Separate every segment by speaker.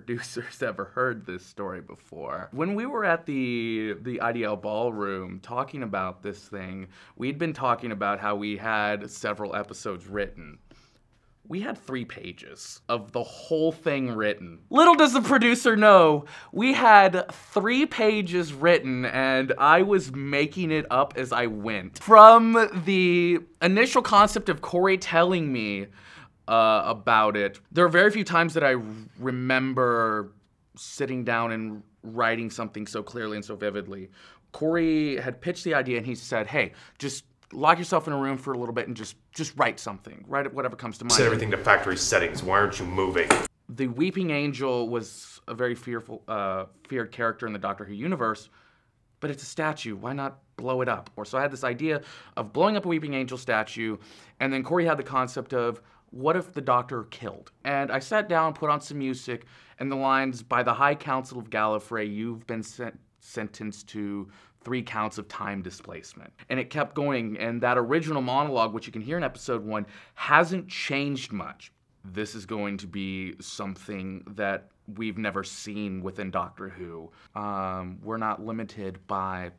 Speaker 1: producers ever heard this story before. When we were at the IDL ballroom talking about this thing, we'd been talking about how we had several episodes written. We had 3 pages of the whole thing written. Little does the producer know, we had 3 pages written and I was making it up as I went. From the initial concept of Corey telling me about it, there are very few times that I remember sitting down and writing something so clearly and so vividly. Corey had pitched the idea and he said, hey, just lock yourself in a room for a little bit and just write something. Write whatever comes to mind.
Speaker 2: Set everything to factory settings. Why aren't you moving?
Speaker 1: The Weeping Angel was a very feared character in the Doctor Who universe, but it's a statue. Why not blow it up? So I had this idea of blowing up a Weeping Angel statue, and then Corey had the concept of, what if the Doctor killed? And I sat down, put on some music, and the lines, by the High Council of Gallifrey, you've been sentenced to 3 counts of time displacement. And it kept going, and that original monologue, which you can hear in episode 1, hasn't changed much. This is going to be something that we've never seen within Doctor Who. We're not limited by,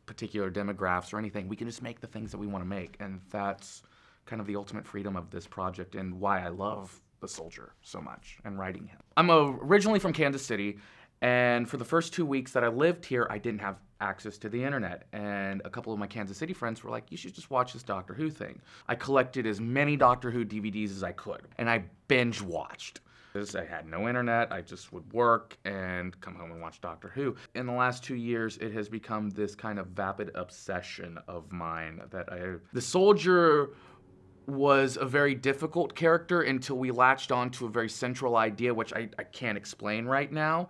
Speaker 1: particular demographics or anything. We can just make the things that we want to make, and that's kind of the ultimate freedom of this project and why I love the Soldier so much and writing him. I'm originally from Kansas City, and for the first 2 weeks that I lived here, I didn't have access to the internet. And a couple of my Kansas City friends were like, you should just watch this Doctor Who thing. I collected as many Doctor Who DVDs as I could, and I binge watched. I had no internet, I just would work and come home and watch Doctor Who. In the last 2 years, it has become this kind of vapid obsession of mine that The Soldier was a very difficult character until we latched on to a very central idea, which I can't explain right now.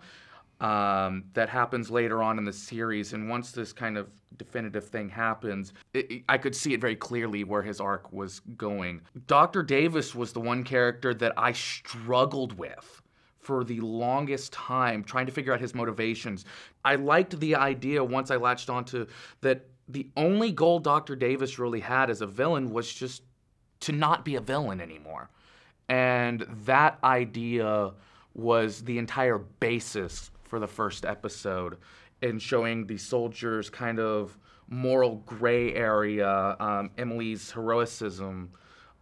Speaker 1: That happens later on in the series, and once this kind of definitive thing happens, I could see it very clearly where his arc was going. Dr. Davis was the one character that I struggled with for the longest time, trying to figure out his motivations. I liked the idea once I latched onto that the only goal Dr. Davis really had as a villain was just to not be a villain anymore. And that idea was the entire basis for the first episode in showing the Soldier's kind of moral gray area, Emily's heroicism.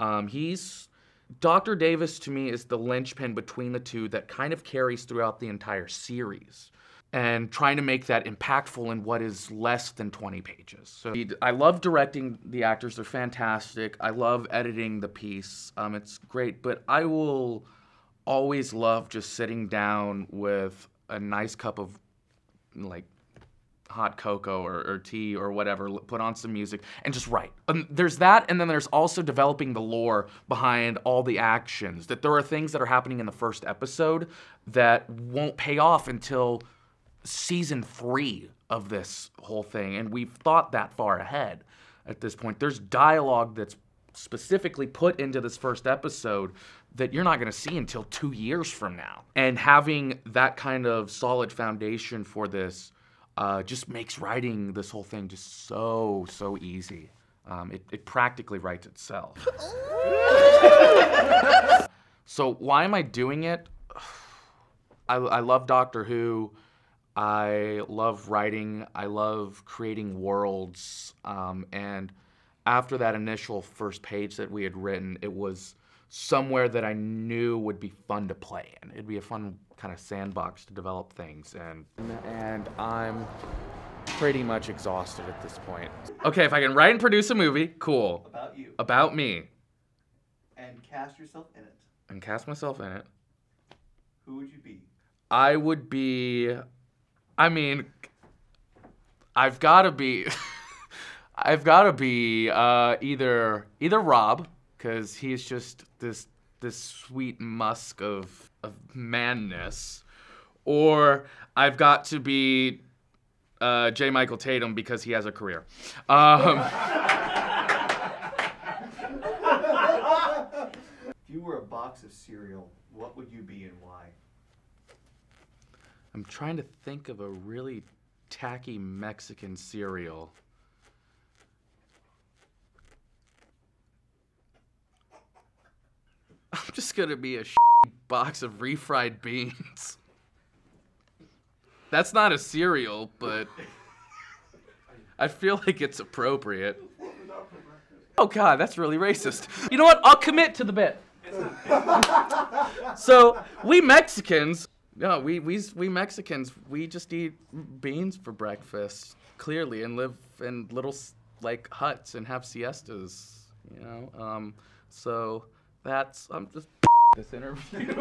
Speaker 1: Dr. Davis to me is the linchpin between the two that kind of carries throughout the entire series, and trying to make that impactful in what is less than 20 pages. So I love directing the actors, they're fantastic. I love editing the piece, it's great, but I will always love just sitting down with a nice cup of like hot cocoa or tea or whatever, put on some music and just write. There's that, and then there's also developing the lore behind all the actions, that there are things that are happening in the first episode that won't pay off until season 3 of this whole thing, and we've thought that far ahead at this point. There's dialogue that's specifically put into this first episode that you're not going to see until 2 years from now. And having that kind of solid foundation for this just makes writing this whole thing just so easy. It practically writes itself. So why am I doing it? I love Doctor Who. I love writing. I love creating worlds. And after that initial first page that we had written, it was somewhere that I knew would be fun to play in. It'd be a fun kind of sandbox to develop things, and I'm pretty much exhausted at this point. Okay, if I can write and produce a movie, cool.
Speaker 3: About you.
Speaker 1: About me.
Speaker 3: And cast yourself in it.
Speaker 1: And cast myself in it.
Speaker 3: Who would you be?
Speaker 1: I would be, I mean, I've got to be either Rob, because he's just this sweet musk of manness, or I've got to be J. Michael Tatum because he has a career.
Speaker 3: If you were a box of cereal, what would you be and why?
Speaker 1: I'm trying to think of a really tacky Mexican cereal. I'm just gonna be a box of refried beans. That's not a cereal, but I feel like it's appropriate. Oh God, that's really racist. You know what? I'll commit to the bit. So we Mexicans, no, we Mexicans, we just eat beans for breakfast, clearly, and live in little like huts and have siestas, you know. So that's just this interview.